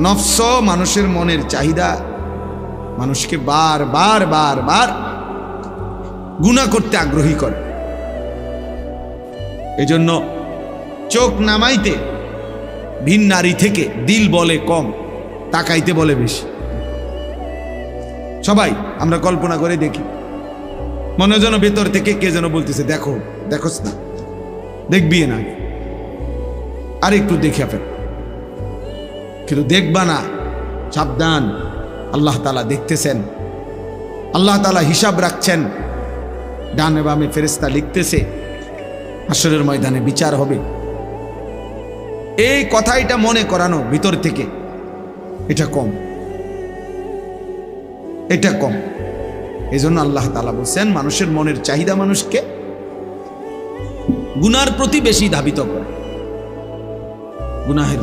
নফস মানুষের মনের চাহিদা মানুষকে বার বার বার বার গুনাহ করতে আগ্রহী করে। এজন্য চোখ নামাইতে ভিন নারী থেকে দিল বলে কম, তাকাইতে বলে বেশি। সবাই আমরা কল্পনা করে দেখি, মনে যেন ভেতর থেকে কে যেন বলতেছে দেখো, দেখোস না, দেখবি না, আর একটু দেখে ফেল, কিন্তু দেখবা না, সাবধান, আল্লাহ তাআলা দেখতেছেন, আল্লাহ তাআলা হিসাব রাখছেন, ডানে বামে ফেরেশতা লিখতেছে, হাসরের ময়দানে বিচার হবে। এই কথাটা মনে করানো ভিতর থেকে, এটা কম, এটা কম। এই জন্য আল্লাহ তাআলা বলছেন মানুষের মনের চাহিদা মানুষকে গুনার প্রতি বেশি ধাবিত করে, গুনাহের